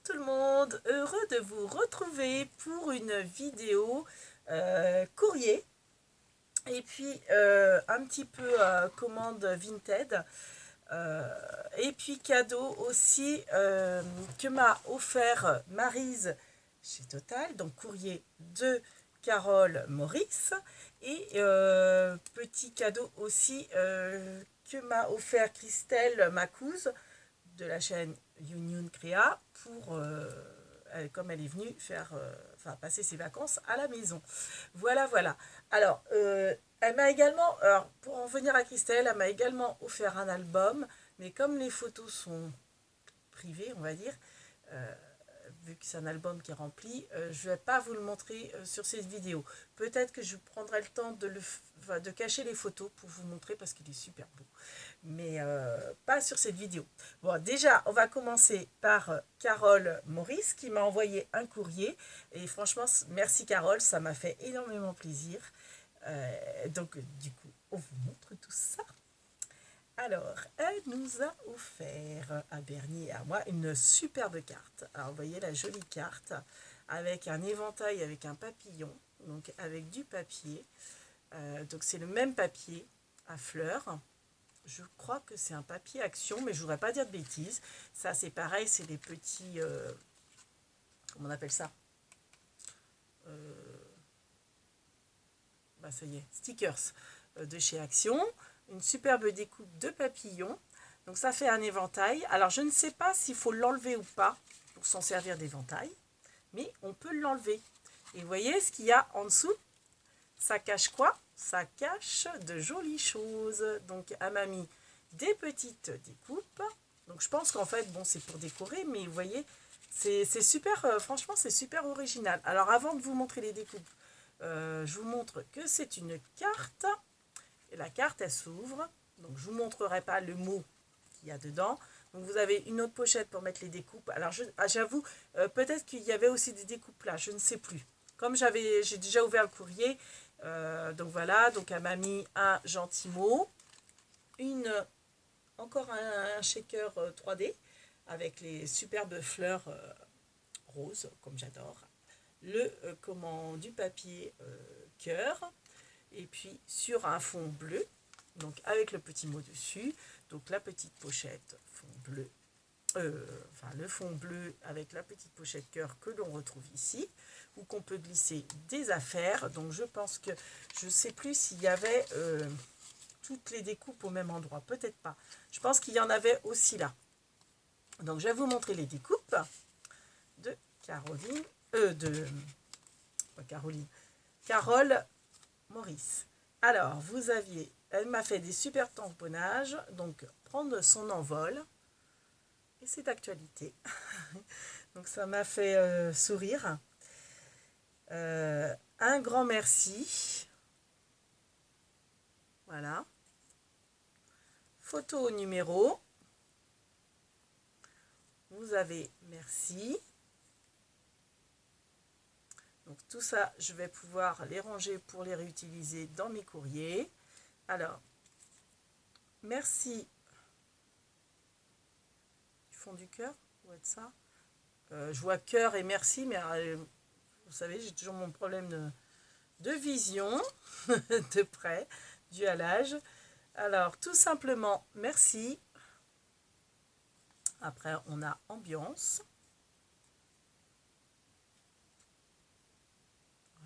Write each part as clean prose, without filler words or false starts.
tout le monde, heureux de vous retrouver pour une vidéo courrier et puis un petit peu commande Vinted et puis cadeau aussi que m'a offert Maryse chez Total, donc courrier de Carole Maurice et petit cadeau aussi que m'a offert Christelle Macouze de la chaîne Union Créa pour comme elle est venue faire passer ses vacances à la maison. Voilà. Alors elle m'a également, alors pour en venir à Christelle, elle m'a également offert un album, mais comme les photos sont privées, on va dire, vu que c'est un album qui est rempli, je ne vais pas vous le montrer sur cette vidéo. Peut-être que je prendrai le temps de cacher les photos pour vous montrer parce qu'il est super beau. Mais pas sur cette vidéo. Bon, déjà, on va commencer par Carole Maurice qui m'a envoyé un courrier. Et franchement, merci Carole, ça m'a fait énormément plaisir. Donc, du coup, on vous montre tout ça. Alors, elle nous a offert à Bernier et à moi une superbe carte. Alors, vous voyez la jolie carte avec un éventail avec un papillon, donc avec du papier. Donc, c'est le même papier à fleurs. Je crois que c'est un papier action, mais je ne voudrais pas dire de bêtises. Ça, c'est pareil, c'est des petits... comment on appelle ça ça y est, stickers de chez Action. Une superbe découpe de papillons. Donc ça fait un éventail. Alors je ne sais pas s'il faut l'enlever ou pas pour s'en servir d'éventail, mais on peut l'enlever. Et vous voyez ce qu'il y a en dessous? Ça cache quoi? Ça cache de jolies choses. Donc elle m'a mis des petites découpes. Donc je pense qu'en fait, bon, c'est pour décorer, mais vous voyez, c'est super, franchement, c'est super original. Alors avant de vous montrer les découpes, je vous montre que c'est une carte. Et la carte, elle s'ouvre. Donc je ne vous montrerai pas le mot qu'il y a dedans. Donc vous avez une autre pochette pour mettre les découpes. Alors j'avoue, peut-être qu'il y avait aussi des découpes là, je ne sais plus. Comme j'ai déjà ouvert le courrier, donc voilà, donc elle m'a mis un gentil mot, encore un shaker 3D avec les superbes fleurs roses, comme j'adore, du papier cœur, et puis sur un fond bleu, donc avec le petit mot dessus, donc la petite pochette fond bleu, le fond bleu avec la petite pochette cœur que l'on retrouve ici, ou qu'on peut glisser des affaires. Donc je pense que, je ne sais plus s'il y avait toutes les découpes au même endroit, peut-être pas. Je pense qu'il y en avait aussi là. Donc je vais vous montrer les découpes de Caroline, Carole Maurice. Alors, elle m'a fait des super tamponnages, donc prendre son envol, et c'est d'actualité. Donc ça m'a fait sourire. Un grand merci. Voilà. Photo au numéro. Vous avez merci. Donc tout ça, je vais pouvoir les ranger pour les réutiliser dans mes courriers. Alors, merci. Du fond du cœur, où est ça? Je vois cœur et merci, mais vous savez, j'ai toujours mon problème de vision de près, dû à l'âge. Alors, tout simplement, merci. Après, on a ambiance.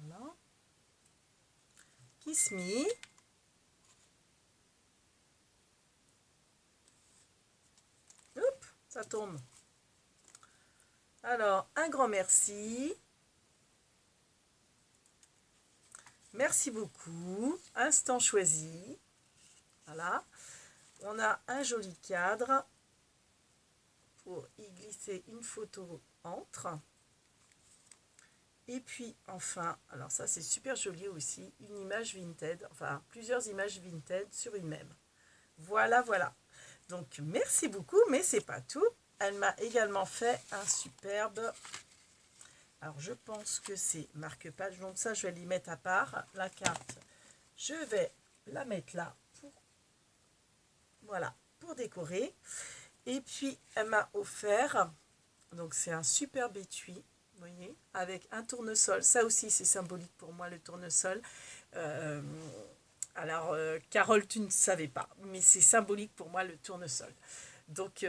Voilà. Kiss me. Oups, ça tombe. Alors, un grand merci. Merci beaucoup. Instant choisi. Voilà. On a un joli cadre pour y glisser une photo entre. Et puis enfin, alors ça c'est super joli aussi, une image Vinted, enfin plusieurs images Vinted sur une même. Voilà. Donc merci beaucoup, mais c'est pas tout. Elle m'a également fait un superbe... Alors je pense que c'est marque-page, donc ça je vais l'y mettre à part. La carte, je vais la mettre là pour décorer. Et puis elle m'a offert Donc c'est un superbe étui, vous voyez, avec un tournesol. Ça aussi c'est symbolique pour moi, le tournesol. Euh, Carole, tu ne savais pas, mais c'est symbolique pour moi le tournesol. Donc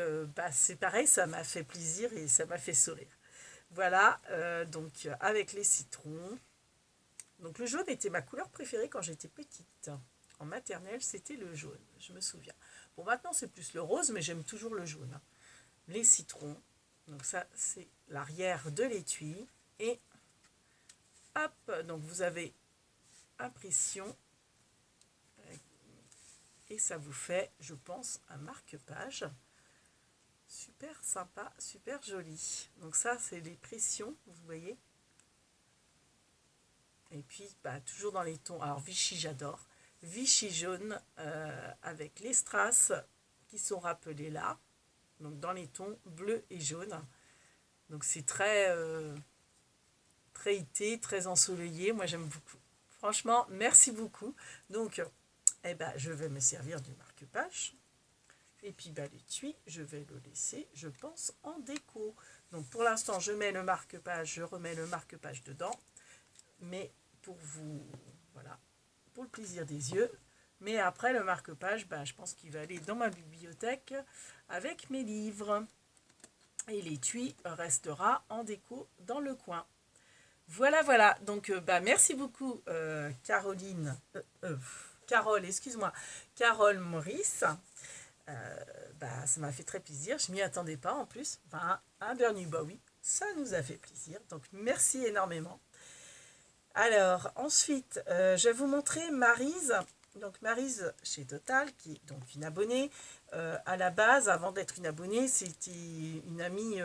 c'est pareil, ça m'a fait plaisir et ça m'a fait sourire. Voilà, donc avec les citrons. Donc le jaune était ma couleur préférée quand j'étais petite. En maternelle, c'était le jaune, je me souviens. Bon, maintenant c'est plus le rose, mais j'aime toujours le jaune. Les citrons. Donc ça, c'est l'arrière de l'étui. Et hop, donc vous avez impression. Et ça vous fait, je pense, un marque-page. Super sympa, super joli. Donc ça, c'est les pressions, vous voyez. Et puis, toujours dans les tons. Alors, Vichy, j'adore. Vichy jaune avec les strass qui sont rappelés là. Donc, dans les tons bleu et jaune. Donc, c'est très été, très ensoleillé. Moi, j'aime beaucoup. Franchement, merci beaucoup. Donc, je vais me servir du marque-page. Et puis, l'étui, je vais le laisser, je pense, en déco. Donc, pour l'instant, je mets le marque-page, je remets le marque-page dedans. Mais pour vous, voilà, pour le plaisir des yeux. Mais après, le marque-page, je pense qu'il va aller dans ma bibliothèque avec mes livres. Et l'étui restera en déco dans le coin. Voilà. Donc, merci beaucoup, Caroline. Carole, excuse-moi. Carole Maurice. Ça m'a fait très plaisir. Je m'y attendais pas en plus. Enfin, un Bernie, oui, ça nous a fait plaisir. Donc, merci énormément. Alors, ensuite, je vais vous montrer Maryse. Donc, Maryse chez Total, qui est donc une abonnée. À la base, avant d'être une abonnée, c'était une amie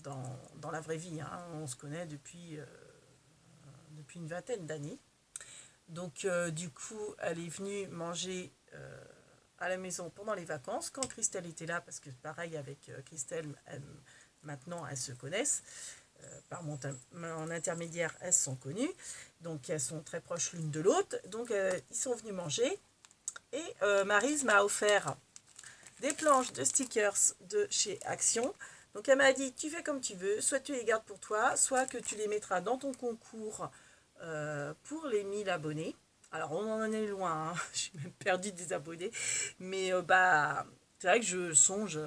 dans la vraie vie. Hein. On se connaît depuis une vingtaine d'années. Donc, du coup, elle est venue manger à la maison pendant les vacances, quand Christelle était là, parce que pareil avec Christelle, maintenant elles se connaissent. Par mon intermédiaire, elles sont connues, donc elles sont très proches l'une de l'autre. Donc ils sont venus manger et Maryse m'a offert des planches de stickers de chez Action. Donc elle m'a dit, tu fais comme tu veux, soit tu les gardes pour toi, soit que tu les mettras dans ton concours pour les 1000 abonnés. Alors on en est loin, hein. Je suis même perdue des abonnés, mais c'est vrai que je songe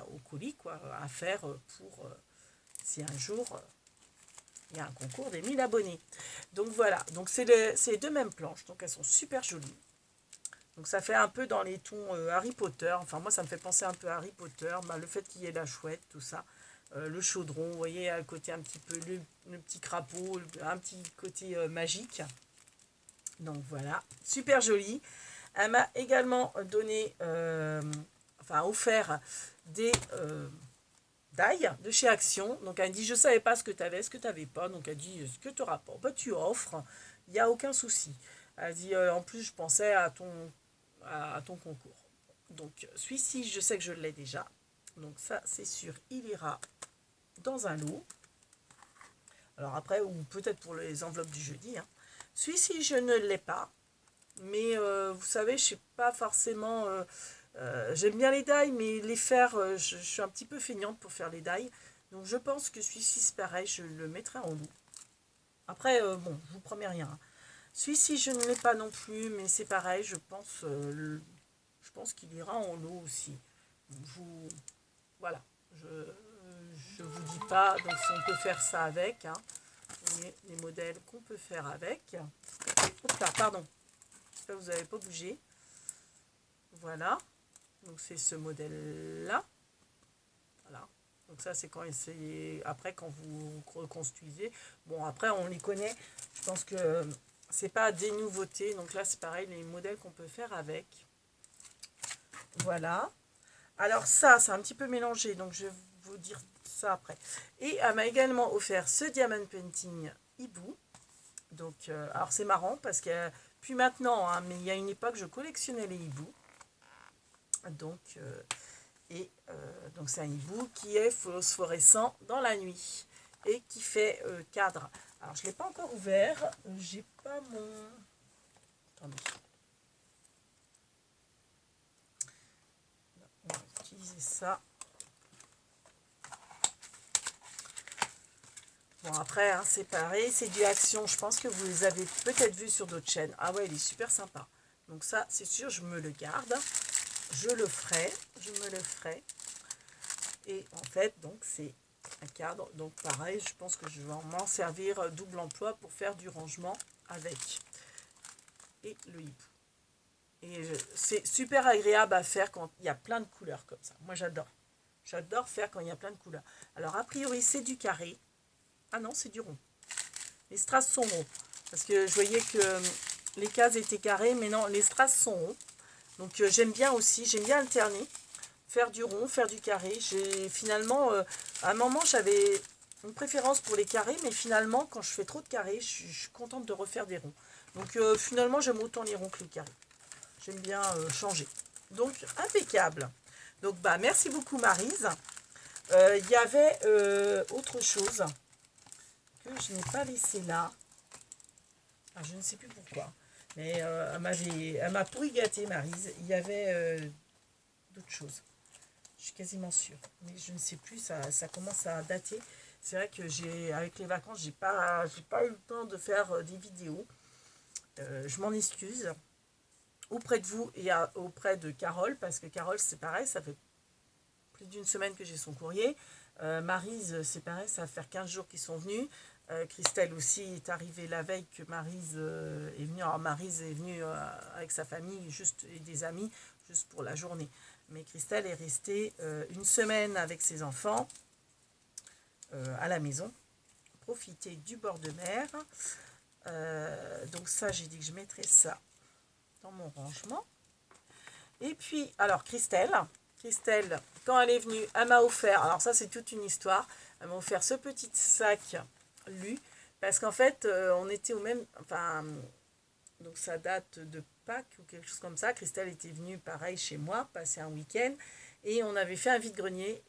au colis quoi, à faire pour si un jour il y a un concours des 1000 abonnés. Donc voilà, donc c'est les deux mêmes planches, donc elles sont super jolies. Donc ça fait un peu dans les tons Harry Potter, enfin moi ça me fait penser un peu à Harry Potter, le fait qu'il y ait la chouette, tout ça. Le chaudron, vous voyez à côté un petit peu le petit crapaud, un petit côté magique. Donc voilà, super joli. Elle m'a également donné, offert des d'ail de chez Action. Donc elle dit, je savais pas ce que tu avais, ce que tu n'avais pas. Donc elle dit, ce que tu n'auras pas, tu offres, il n'y a aucun souci. Elle dit, en plus je pensais à ton concours. Donc celui-ci, je sais que je l'ai déjà. Donc ça, c'est sûr, il ira dans un lot. Alors après, ou peut-être pour les enveloppes du jeudi. Hein. Celui-ci, je ne l'ai pas. Mais vous savez, je ne sais pas forcément... j'aime bien les die, mais les faire, je suis un petit peu feignante pour faire les die. Donc je pense que celui-ci, c'est pareil, je le mettrai en lot. Après, je vous promets rien. Hein. Celui-ci, je ne l'ai pas non plus, mais c'est pareil, je pense qu'il ira en lot aussi. Voilà, je vous dis pas, donc si on peut faire ça avec, hein, les modèles qu'on peut faire avec. Oups là, pardon, j'espère que vous n'avez pas bougé. Voilà, donc c'est ce modèle-là. Voilà, donc ça c'est après quand vous reconstruisez. Bon après on les connaît, je pense que c'est pas des nouveautés, donc là c'est pareil, les modèles qu'on peut faire avec. Voilà. Alors ça, c'est un petit peu mélangé, donc je vais vous dire ça après. Et elle m'a également offert ce Diamond Painting Hibou. Donc, alors c'est marrant parce que, puis maintenant, hein, mais il y a une époque, je collectionnais les hiboux. Donc, donc c'est un hibou qui est phosphorescent dans la nuit et qui fait cadre. Alors, je ne l'ai pas encore ouvert, j'ai pas mon... Attendez. On va utiliser ça. Bon, après, hein, c'est pareil, c'est du Action. Je pense que vous les avez peut-être vus sur d'autres chaînes. Ah ouais, il est super sympa. Donc ça, c'est sûr, je me le garde. Je le ferai. Je me le ferai. Et en fait, donc, c'est un cadre. Donc, pareil, je pense que je vais m'en servir double emploi pour faire du rangement avec. Et le hibou. Et c'est super agréable à faire quand il y a plein de couleurs comme ça. Moi, j'adore. J'adore faire quand il y a plein de couleurs. Alors, a priori, c'est du carré. Ah non, c'est du rond. Les strass sont ronds. Parce que je voyais que les cases étaient carrées, mais non, les strass sont ronds. Donc, j'aime bien aussi, j'aime bien alterner. Faire du rond, faire du carré. J'ai finalement, à un moment, j'avais une préférence pour les carrés, mais finalement, quand je fais trop de carrés, je suis contente de refaire des ronds. Donc, finalement, j'aime autant les ronds que les carrés. J'aime bien changer. Donc, impeccable. Donc, bah, merci beaucoup, Maryse. Il y avait autre chose que je n'ai pas laissé là. Ah, je ne sais plus pourquoi. Mais elle m'a pourri gâté, Maryse. Il y avait d'autres choses. Je suis quasiment sûre. Mais je ne sais plus, ça commence à dater. C'est vrai que avec les vacances, j'ai pas eu le temps de faire des vidéos. Je m'en excuse. Auprès de vous et auprès de Carole, parce que Carole, c'est pareil, ça fait plus d'une semaine que j'ai son courrier. Maryse, c'est pareil, ça va faire 15 jours qu'ils sont venus. Christelle aussi est arrivée la veille que Maryse est venue. Alors Maryse est venue avec sa famille juste, et des amis juste pour la journée. Mais Christelle est restée une semaine avec ses enfants à la maison, profiter du bord de mer. Donc ça, j'ai dit que je mettrais ça dans mon rangement. Et puis, alors Christelle, quand elle est venue, elle m'a offert, alors ça c'est toute une histoire, elle m'a offert ce petit sac lu, parce qu'en fait, on était au même, enfin, donc ça date de Pâques ou quelque chose comme ça. Christelle était venue pareil chez moi, passer un week-end, et on avait fait un vide-grenier,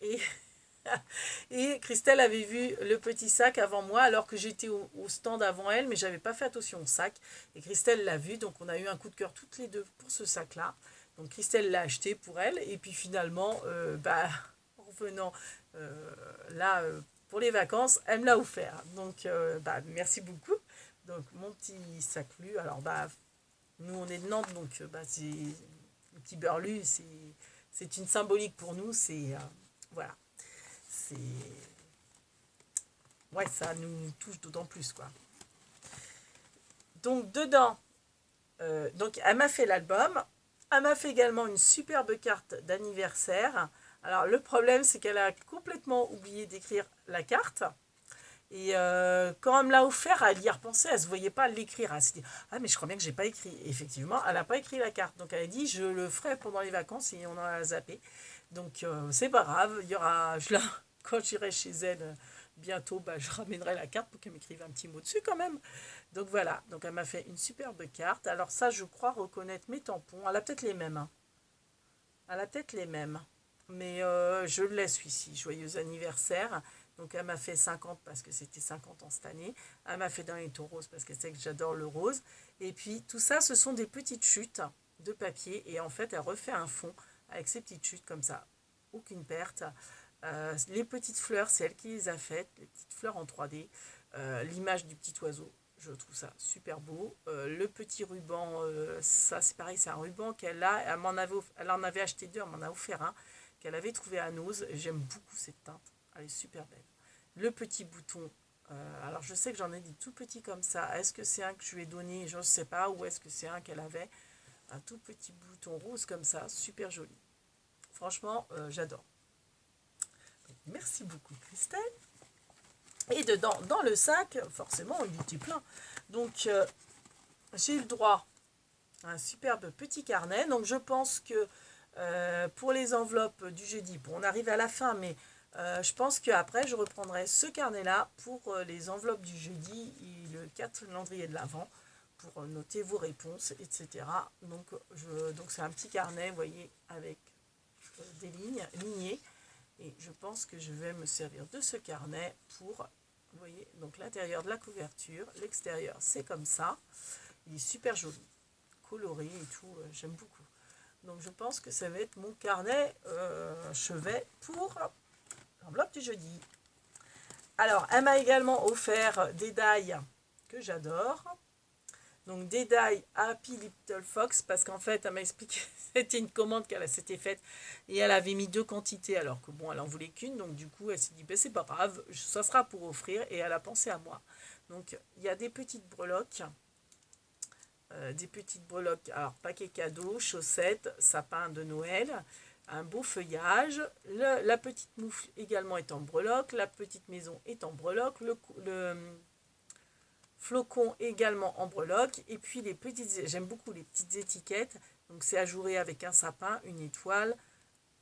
et Christelle avait vu le petit sac avant moi, alors que j'étais au stand avant elle, mais j'avais pas fait attention au sac, et Christelle l'a vu, donc on a eu un coup de cœur toutes les deux pour ce sac-là. Donc Christelle l'a acheté pour elle, et puis finalement, en revenant là pour les vacances, elle me l'a offert. Donc merci beaucoup. Donc mon petit sac lu, alors nous on est de Nantes, donc c'est le petit beurre-lu, c'est une symbolique pour nous, c'est voilà, c'est ouais, ça nous touche d'autant plus quoi. Donc dedans, donc elle m'a fait l'album. Elle m'a fait également une superbe carte d'anniversaire. Alors le problème, c'est qu'elle a complètement oublié d'écrire la carte. Et quand elle me l'a offert, elle y a repensé, elle ne se voyait pas l'écrire. Elle s'est dit, ah mais je crois bien que j'ai pas écrit. Et effectivement, elle n'a pas écrit la carte. Donc elle a dit, je le ferai pendant les vacances et on en a zappé. Donc c'est pas grave, il y aura, quand j'irai chez elle bientôt, je ramènerai la carte pour qu'elle m'écrive un petit mot dessus quand même. Donc voilà, donc elle m'a fait une superbe carte. Alors ça, je crois reconnaître mes tampons. Elle a peut-être les mêmes. Hein. Elle a peut-être les mêmes. Mais je le laisse ici. Joyeux anniversaire. Donc elle m'a fait 50 parce que c'était 50 ans cette année. Elle m'a fait dans les tons roses parce que c'est que j'adore le rose. Et puis tout ça, ce sont des petites chutes de papier. Et en fait, elle refait un fond avec ces petites chutes comme ça. Aucune perte. Les petites fleurs, c'est elle qui les a faites. Les petites fleurs en 3D. L'image du petit oiseau. Je trouve ça super beau. Le petit ruban, ça c'est pareil, c'est un ruban qu'elle a. Elle en avait acheté deux, elle m'en a offert un qu'elle avait trouvé à Nose. J'aime beaucoup cette teinte. Elle est super belle. Le petit bouton. Alors je sais que j'en ai des tout petits comme ça. Est-ce que c'est un que je lui ai donné? Je ne sais pas. Ou est-ce que c'est un qu'elle avait? Un tout petit bouton rose comme ça. Super joli. Franchement, j'adore. Merci beaucoup Christelle. Et dedans, dans le sac, forcément, il était plein. Donc, j'ai eu le droit à un superbe petit carnet. Donc, je pense que pour les enveloppes du jeudi, bon, on arrive à la fin, mais je pense qu'après, je reprendrai ce carnet-là pour les enveloppes du jeudi et le calendrier de l'Avent pour noter vos réponses, etc. Donc, c'est un petit carnet, vous voyez, avec des lignes, lignées. Et je pense que je vais me servir de ce carnet pour, vous voyez, donc l'intérieur de la couverture, l'extérieur c'est comme ça. Il est super joli, coloré et tout, j'aime beaucoup. Donc je pense que ça va être mon carnet chevet pour l'enveloppe du jeudi. Alors, elle m'a également offert des die que j'adore. Donc des die Happy Little Fox, parce qu'en fait, elle m'a expliqué que c'était une commande qu'elle s'était faite et elle avait mis 2 quantités, alors que bon, elle en voulait qu'une. Donc du coup, elle s'est dit, ben, c'est pas grave, ça sera pour offrir, et elle a pensé à moi. Donc il y a des petites breloques, alors paquet cadeau, chaussettes, sapin de Noël, un beau feuillage, la petite moufle également est en breloque, la petite maison est en breloque, le flocon également en breloque, et puis j'aime beaucoup les petites étiquettes, donc c'est ajouré avec un sapin, une étoile,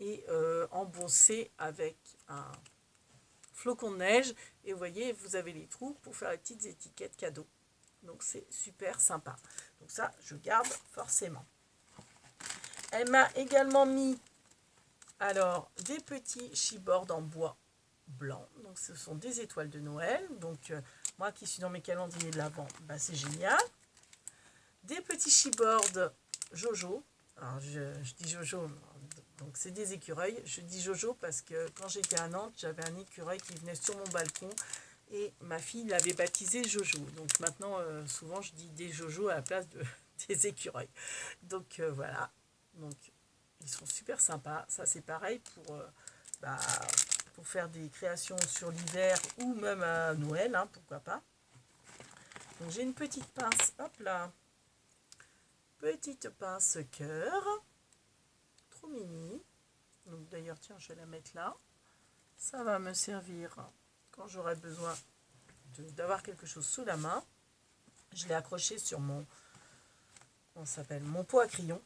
et embossé avec un flocon de neige, et vous voyez, vous avez les trous pour faire les petites étiquettes cadeaux. Donc c'est super sympa. Donc ça, je garde forcément. Elle m'a également mis alors des petits chipboards en bois blanc. Donc ce sont des étoiles de Noël. Donc moi qui suis dans mes calendriers de l'Avent, bah, c'est génial. Des petits chipboards Jojo. Alors je dis Jojo, donc c'est des écureuils. Je dis Jojo parce que quand j'étais à Nantes, j'avais un écureuil qui venait sur mon balcon. Et ma fille l'avait baptisé Jojo. Donc maintenant, souvent, je dis des Jojo à la place des écureuils. Donc voilà. Donc ils sont super sympas. Ça, c'est pareil bah, pour faire des créations sur l'hiver ou même à Noël, hein, pourquoi pas. Donc j'ai une petite pince. Hop là. Petite pince cœur. Trop mini. Donc d'ailleurs, tiens, je vais la mettre là. Ça va me servir quand j'aurai besoin d'avoir quelque chose sous la main. Je l'ai accroché sur mon pot à crayon,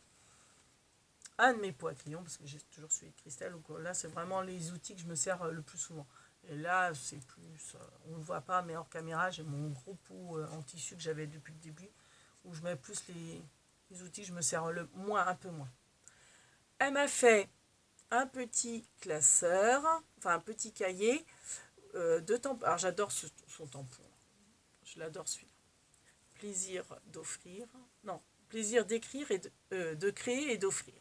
un de mes pots à crayon, parce que j'ai toujours celui de cristal. Là c'est vraiment les outils que je me sers le plus souvent, et là c'est plus on ne le voit pas, mais hors caméra, j'ai mon gros pot en tissu que j'avais depuis le début, où je mets plus les outils que je me sers un peu moins. Elle m'a fait un petit classeur, enfin un petit cahier de tampons. Alors j'adore son tampon, je l'adore celui-là. Plaisir d'offrir, non, plaisir d'écrire et de créer et d'offrir.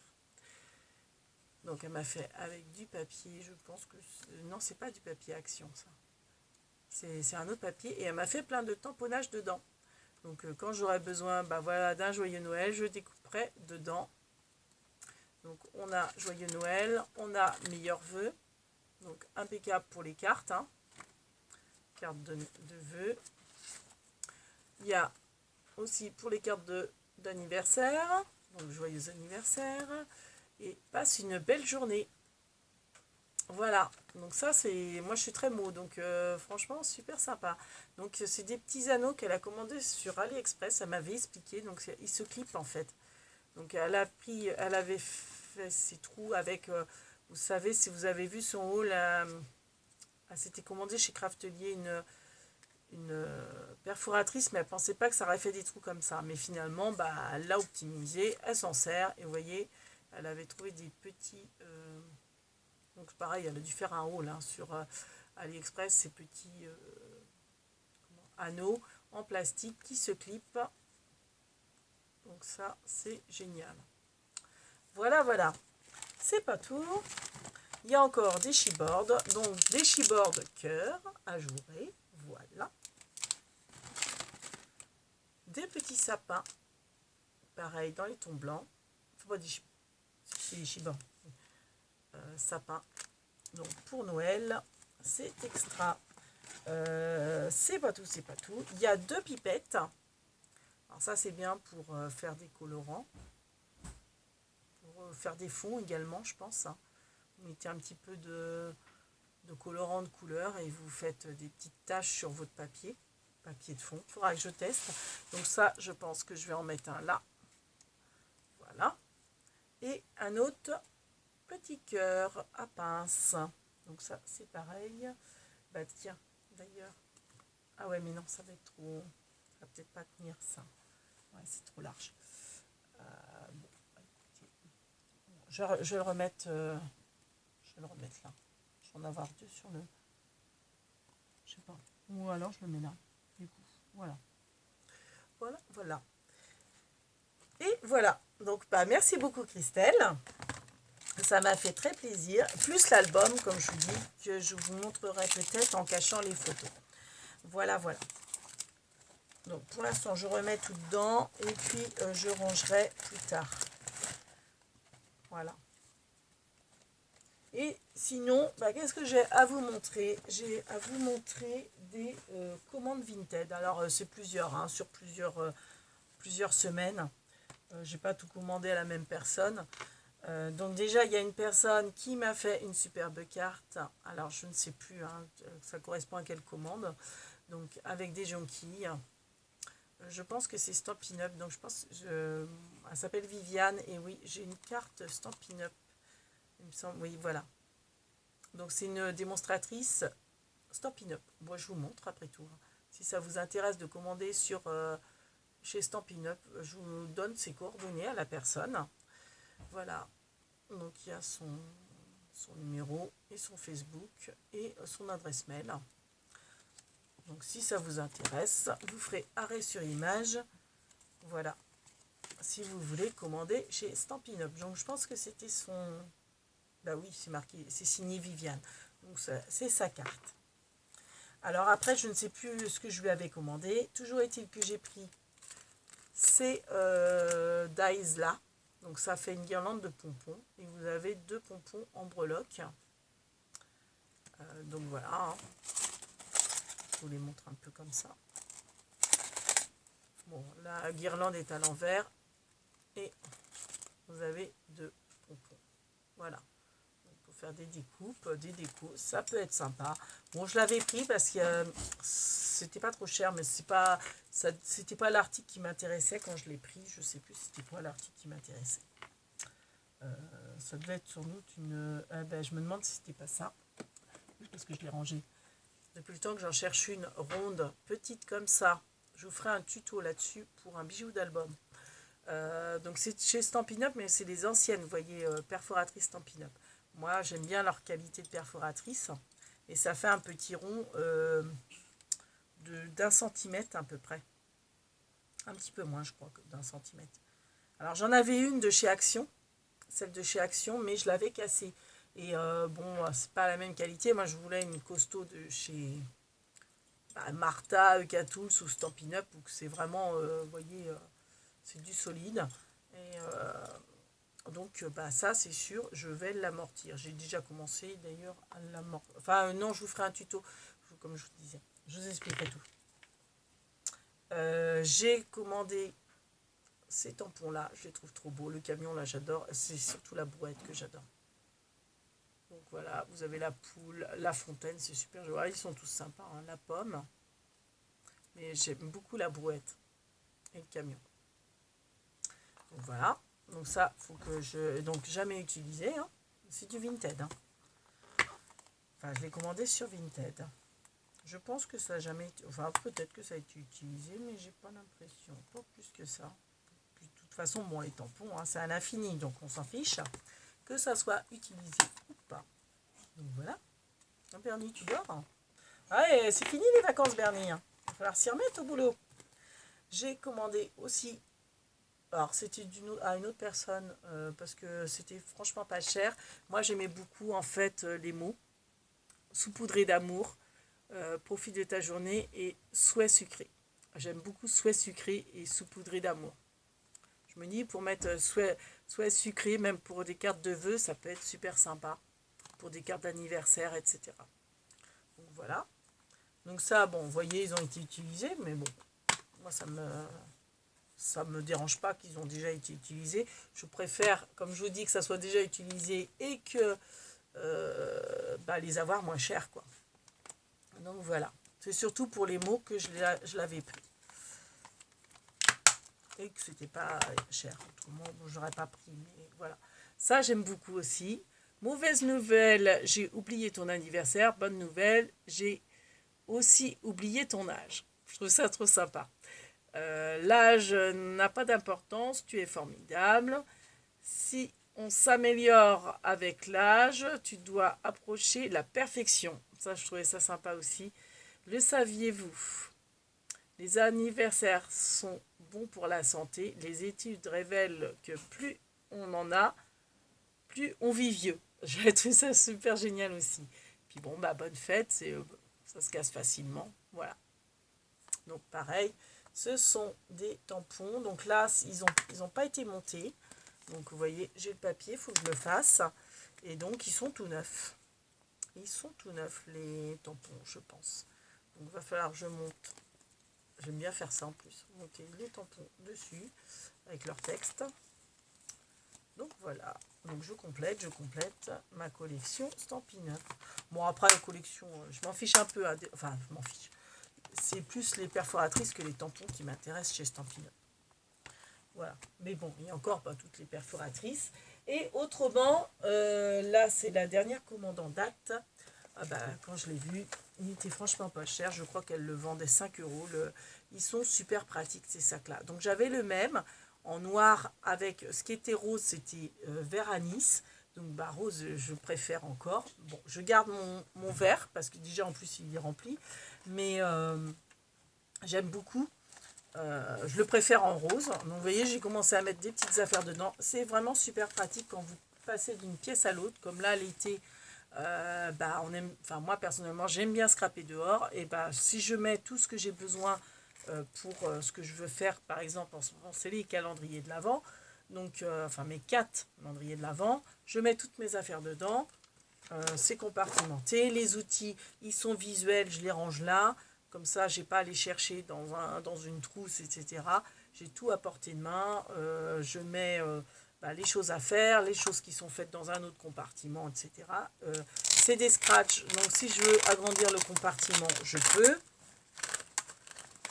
Donc elle m'a fait avec du papier, je pense que non, c'est pas du papier Action, ça, c'est un autre papier, et elle m'a fait plein de tamponnages dedans. Donc quand j'aurai besoin, bah voilà, d'un joyeux Noël, je découperai dedans. Donc on a joyeux Noël, on a meilleurs vœux, donc impeccable pour les cartes, hein. Carte de vœux. Il y a aussi pour les cartes d'anniversaire, donc joyeux anniversaire, et passe une belle journée. Voilà, donc ça c'est, moi je suis très mot, donc franchement super sympa. Donc c'est des petits anneaux qu'elle a commandés sur AliExpress, elle m'avait expliqué, donc ils se clipent en fait. Donc elle avait fait ces trous avec, vous savez, si vous avez vu son haul, elle s'était commandé chez Craftelier une perforatrice, mais elle pensait pas que ça aurait fait des trous comme ça, mais finalement bah, elle l'a optimisé, elle s'en sert, et vous voyez, elle avait trouvé des petits donc pareil, elle a dû faire un haul hein, sur AliExpress, ces petits anneaux en plastique qui se clipent, donc ça c'est génial. Voilà, voilà, c'est pas tout, il y a encore des chipboards, donc des chipboards cœur ajourés, voilà. Des petits sapins, pareil, dans les tons blancs. Faut pas c'est des chibans. Sapins. Donc pour Noël, c'est extra. C'est pas tout, c'est pas tout. Il y a 2 pipettes. Alors ça, c'est bien pour faire des colorants. Pour faire des fonds également, je pense. Vous mettez un petit peu de colorant de couleur et vous faites des petites taches sur votre papier de fond. Il faudra que je teste. Donc ça, je pense que je vais en mettre un là. Voilà. Et un autre petit cœur à pince. Donc ça, c'est pareil. Bah tiens, d'ailleurs. Ah ouais, mais non, ça va être trop... Ça va peut-être pas tenir ça. Ouais, c'est trop large. Bon, bah, écoutez. Je vais le remettre... je vais le remettre là. Je vais en avoir 2 sur le... Je sais pas. Ou alors je le mets là. Du coup, voilà. Voilà, voilà. Et voilà. Donc, bah, merci beaucoup Christelle. Ça m'a fait très plaisir. Plus l'album, comme je vous dis, que je vous montrerai peut-être en cachant les photos. Voilà, voilà. Donc pour l'instant, je remets tout dedans et puis je rangerai plus tard. Voilà. Et sinon, bah, qu'est-ce que j'ai à vous montrer? J'ai à vous montrer des commandes Vinted. Alors, c'est plusieurs, hein, sur plusieurs semaines. J'ai pas tout commandé à la même personne. Donc déjà, il y a une personne qui m'a fait une superbe carte. Alors, je ne sais plus, hein, ça correspond à quelle commande. Donc, avec des jonquilles. Je pense que c'est Stampin' Up. Donc, elle s'appelle Viviane. Et oui, j'ai une carte Stampin' Up. Il me semble, oui, voilà. Donc, c'est une démonstratrice Stampin' Up. Moi, je vous montre après tout. Si ça vous intéresse de commander chez Stampin' Up, je vous donne ses coordonnées à la personne. Voilà. Donc, il y a son numéro et son Facebook et son adresse mail. Donc, si ça vous intéresse, vous ferez arrêt sur image. Voilà. Si vous voulez commander chez Stampin' Up. Donc, je pense que c'était son... Bah oui, c'est marqué, c'est signé Viviane. Donc, c'est sa carte. Alors, après, je ne sais plus ce que je lui avais commandé. Toujours est-il que j'ai pris ces dies là. Donc, ça fait une guirlande de pompons. Et vous avez 2 pompons en breloque. Donc, voilà. Hein. Je vous les montre un peu comme ça. Bon, la guirlande est à l'envers. Et vous avez 2 pompons. Voilà. Pour faire des découpes, des décos, ça peut être sympa. Bon, je l'avais pris parce que c'était pas trop cher, mais c'était pas l'article qui m'intéressait quand je l'ai pris. Je sais plus c'était quoi l'article qui m'intéressait. Ça devait être sans doute une... je me demande si c'était pas ça. Parce que je l'ai rangé. Depuis le temps que j'en cherche une ronde, petite comme ça. Je vous ferai un tuto là-dessus pour un bijou d'album. Donc c'est chez Stampin' Up, mais c'est les anciennes, vous voyez, perforatrices Stampin' Up. Moi, j'aime bien leur qualité de perforatrice. Et ça fait un petit rond d'1 centimètre à peu près. Un petit peu moins, je crois, que d'1 centimètre. Alors, j'en avais une de chez Action. Celle de chez Action, mais je l'avais cassée. Et bon, c'est pas la même qualité. Moi, je voulais une costaud de chez Martha, Eucatools ou Stampin' Up. Où c'est vraiment, vous voyez, c'est du solide. Et... donc ça c'est sûr, je vais l'amortir. J'ai déjà commencé d'ailleurs à l'amortir. Enfin non, je vous ferai un tuto, comme je vous disais. Je vous expliquerai tout. J'ai commandé ces tampons là, je les trouve trop beaux. Le camion là j'adore, c'est surtout la brouette que j'adore. Donc voilà, vous avez la poule, la fontaine, c'est super joli. Ils sont tous sympas, hein, la pomme. Mais j'aime beaucoup la brouette et le camion. Donc voilà. Donc ça, faut que je... Donc jamais utilisé, hein. C'est du Vinted. Hein. Enfin, je l'ai commandé sur Vinted. Je pense que ça n'a jamais été... Enfin, peut-être que ça a été utilisé, mais j'ai pas l'impression. Pas plus que ça. Puis, de toute façon, bon, les tampons, hein, c'est à l'infini, donc on s'en fiche. Que ça soit utilisé ou pas. Donc voilà. Bernie, tu dors? Ah, et c'est fini les vacances, Bernie. Il va falloir s'y remettre au boulot. J'ai commandé aussi... Alors, c'était à une autre personne parce que c'était franchement pas cher. Moi, j'aimais beaucoup en fait les mots saupoudré d'amour, profite de ta journée et souhait sucré. J'aime beaucoup souhait sucré et saupoudré d'amour. Je me dis pour mettre souhait sucré, même pour des cartes de vœux, ça peut être super sympa. Pour des cartes d'anniversaire, etc. Donc voilà. Donc ça, bon, vous voyez, ils ont été utilisés, mais bon, moi ça me dérange pas qu'ils ont déjà été utilisés. Je préfère, comme je vous dis, que ça soit déjà utilisé et que les avoir moins cher, quoi. Donc voilà. C'est surtout pour les mots que je l'avais pris. Et que c'était pas cher. Autrement, bon, j'aurais pas pris. Mais voilà. Ça, j'aime beaucoup aussi. Mauvaise nouvelle, j'ai oublié ton anniversaire. Bonne nouvelle, j'ai aussi oublié ton âge. Je trouve ça trop sympa. L'âge n'a pas d'importance, tu es formidable. Si on s'améliore avec l'âge, tu dois approcher la perfection. Ça, je trouvais ça sympa aussi. Le saviez-vous? Les anniversaires sont bons pour la santé. Les études révèlent que plus on en a, plus on vit vieux. J'ai trouvé ça super génial aussi. Puis bon, bah bonne fête, ça se casse facilement. Voilà. Donc pareil, ce sont des tampons. Donc là, ils ont pas été montés. Donc vous voyez, j'ai le papier, il faut que je le fasse. Et donc ils sont tout neufs. Ils sont tout neufs, les tampons, je pense. Donc il va falloir que je monte. J'aime bien faire ça en plus. Monter les tampons dessus avec leur texte. Donc voilà. Donc je complète ma collection Stampin' Up. Bon, après la collection, je m'en fiche un peu. Enfin, je m'en fiche. C'est plus les perforatrices que les tampons qui m'intéressent chez Stampin' Up. Voilà. Mais bon, il y a encore pas toutes les perforatrices. Et autrement, là, c'est la dernière commande en date. Ah bah, quand je l'ai vu, il était franchement pas cher. Je crois qu'elle le vendait 5 euros. Ils sont super pratiques, ces sacs-là. Donc j'avais le même en noir avec ce qui était rose, c'était vert anis. Donc bah, rose, je préfère encore. Bon, je garde mon vert parce que déjà en plus il est rempli. Mais j'aime beaucoup. Je le préfère en rose. Donc vous voyez, j'ai commencé à mettre des petites affaires dedans. C'est vraiment super pratique quand vous passez d'une pièce à l'autre. Comme là, l'été, bah, enfin, moi personnellement, j'aime bien scraper dehors. Et bah, si je mets tout ce que j'ai besoin pour ce que je veux faire, par exemple, en ce moment, c'est les calendriers de l'Avent. Donc, enfin, mes 4 calendriers de l'Avent. Je mets toutes mes affaires dedans. C'est compartimenté. Les outils, ils sont visuels, je les range là. Comme ça, j'ai pas à les chercher dans une trousse, etc. J'ai tout à portée de main. Je mets les choses à faire, les choses qui sont faites dans un autre compartiment, etc. C'est des scratchs. Donc, si je veux agrandir le compartiment, je peux.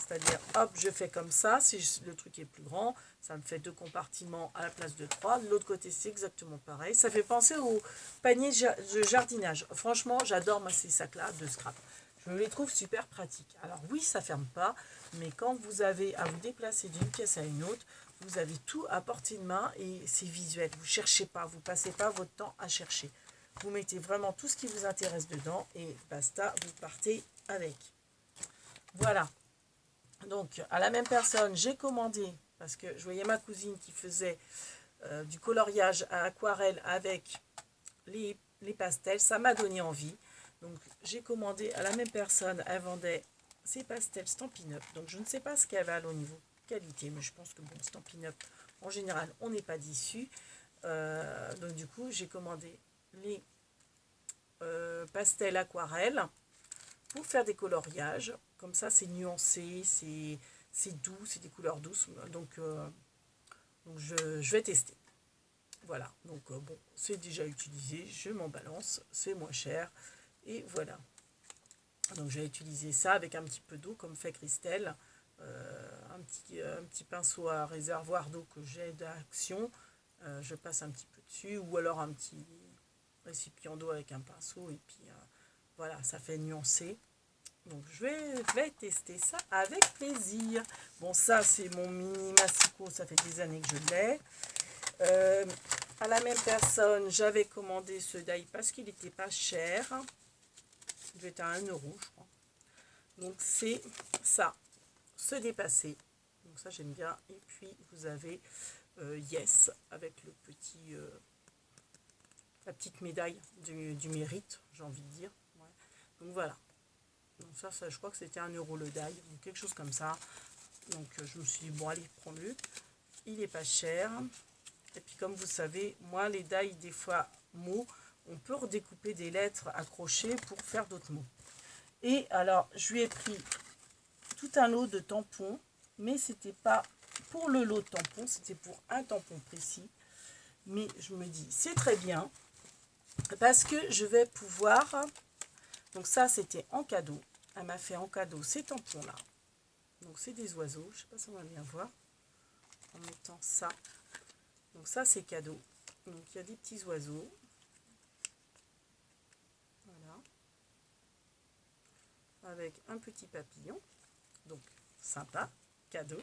C'est-à-dire, hop, je fais comme ça. Si le truc est plus grand, ça me fait 2 compartiments à la place de 3. De l'autre côté, c'est exactement pareil. Ça fait penser au panier de jardinage. Franchement, j'adore moi ces sacs-là de scrap. Je les trouve super pratiques. Alors oui, ça ferme pas, mais quand vous avez à vous déplacer d'une pièce à une autre, vous avez tout à portée de main et c'est visuel. Vous cherchez pas, vous passez pas votre temps à chercher. Vous mettez vraiment tout ce qui vous intéresse dedans et basta, vous partez avec. Voilà. Donc, à la même personne, j'ai commandé, parce que je voyais ma cousine qui faisait du coloriage à aquarelle avec les pastels. Ça m'a donné envie. Donc, j'ai commandé à la même personne. Elle vendait ses pastels Stampin' Up. Donc, je ne sais pas ce qu'elle va au niveau qualité, mais je pense que bon, Stampin' Up, en général, on n'est pas déçu. Donc, du coup, j'ai commandé les pastels aquarelle pour faire des coloriages. Comme ça, c'est nuancé, c'est doux, c'est des couleurs douces. Donc je vais tester. Voilà, donc bon, c'est déjà utilisé, je m'en balance, c'est moins cher. Et voilà. Donc j'ai utilisé ça avec un petit peu d'eau, comme fait Christelle. Un petit pinceau à réservoir d'eau que j'ai d'action. Je passe un petit peu dessus, ou alors un petit récipient d'eau avec un pinceau. Et puis voilà, ça fait nuancer. Donc je vais tester ça avec plaisir. Bon, ça c'est mon mini massicot, ça fait des années que je l'ai. À la même personne, j'avais commandé ce die parce qu'il n'était pas cher. Il devait être à 1 euro, je crois. Donc c'est ça, se dépasser. Donc ça j'aime bien. Et puis vous avez Yes avec le petit, la petite médaille du mérite, j'ai envie de dire. Ouais. Donc voilà. Donc ça, je crois que c'était 1 euro le die, ou quelque chose comme ça. Donc je me suis dit, bon allez, prends-le. Il n'est pas cher. Et puis comme vous savez, moi les die, des fois mots, on peut redécouper des lettres accrochées pour faire d'autres mots. Et alors, je lui ai pris tout un lot de tampons, mais c'était pas pour le lot de tampons, c'était pour un tampon précis. Mais je me dis, c'est très bien, parce que je vais pouvoir... Donc ça, c'était en cadeau. Elle m'a fait en cadeau ces tampons-là. Donc c'est des oiseaux. Je ne sais pas si on va bien voir en mettant ça. Donc ça, c'est cadeau. Donc il y a des petits oiseaux. Voilà. Avec un petit papillon. Donc sympa, cadeau.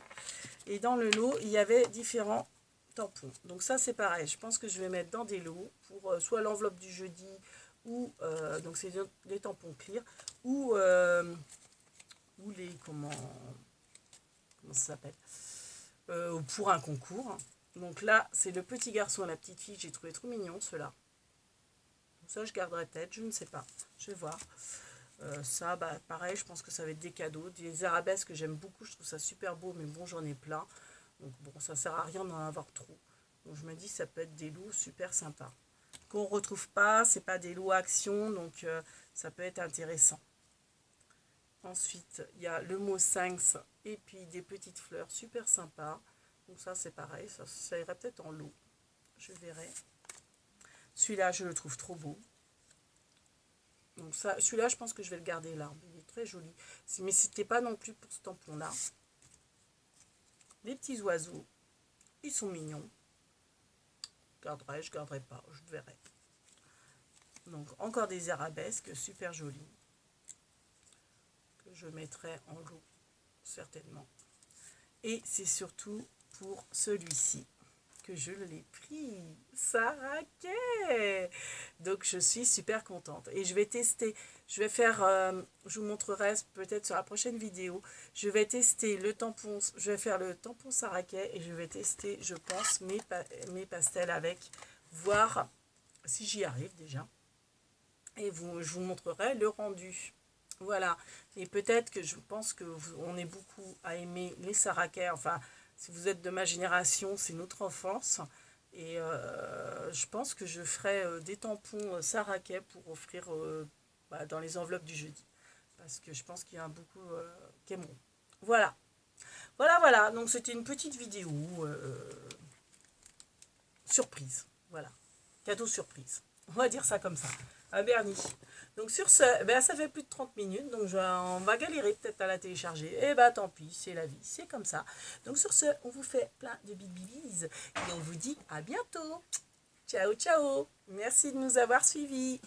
Et dans le lot, il y avait différents tampons. Donc ça, c'est pareil. Je pense que je vais mettre dans des lots pour soit l'enveloppe du jeudi, ou donc c'est des tampons clear, ou les comment ça s'appelle, pour un concours. Donc là, c'est le petit garçon et la petite fille. J'ai trouvé trop mignon, ceux-là. Ça, je garderai peut-être, je ne sais pas. Je vais voir. Ça, bah, pareil, je pense que ça va être des cadeaux. Des arabesques que j'aime beaucoup, je trouve ça super beau, mais bon, j'en ai plein. Donc bon, ça sert à rien d'en avoir trop. Donc je me dis, ça peut être des loups super sympas. Qu'on ne retrouve pas, c'est pas des loups action, donc ça peut être intéressant. Ensuite, il y a le mot Sphinx et puis des petites fleurs super sympas. Donc ça, c'est pareil, ça irait peut-être en lot. Je verrai. Celui-là, je le trouve trop beau. Donc ça, celui-là, je pense que je vais le garder là. Il est très joli. Mais c'était pas non plus pour ce tampon-là. Les petits oiseaux, ils sont mignons. Je garderai pas, je verrai. Donc encore des arabesques super jolies. Que je mettrai en lot, certainement. Et c'est surtout pour celui-ci que je l'ai pris. Saraké. Donc je suis super contente. Et je vais tester. Je vais faire, je vous montrerai peut-être sur la prochaine vidéo. Je vais tester le tampon. Je vais faire le tampon Saraké et je vais tester, je pense, mes pastels avec. Voir si j'y arrive déjà. Et je vous montrerai le rendu. Voilà. Et peut-être que je pense que on est beaucoup à aimer les Saraké. Enfin, si vous êtes de ma génération, c'est notre enfance. Et je pense que je ferai des tampons Saraké pour offrir dans les enveloppes du jeudi. Parce que je pense qu'il y a beaucoup qui aimeront. Voilà. Voilà. Donc c'était une petite vidéo surprise. Voilà. Cadeau surprise. On va dire ça comme ça. À Bernie. Donc sur ce, ben ça fait plus de 30 minutes, donc on va galérer peut-être à la télécharger. Et bah tant pis, c'est la vie, c'est comme ça. Donc sur ce, on vous fait plein de bises et on vous dit à bientôt. Ciao, ciao. Merci de nous avoir suivis.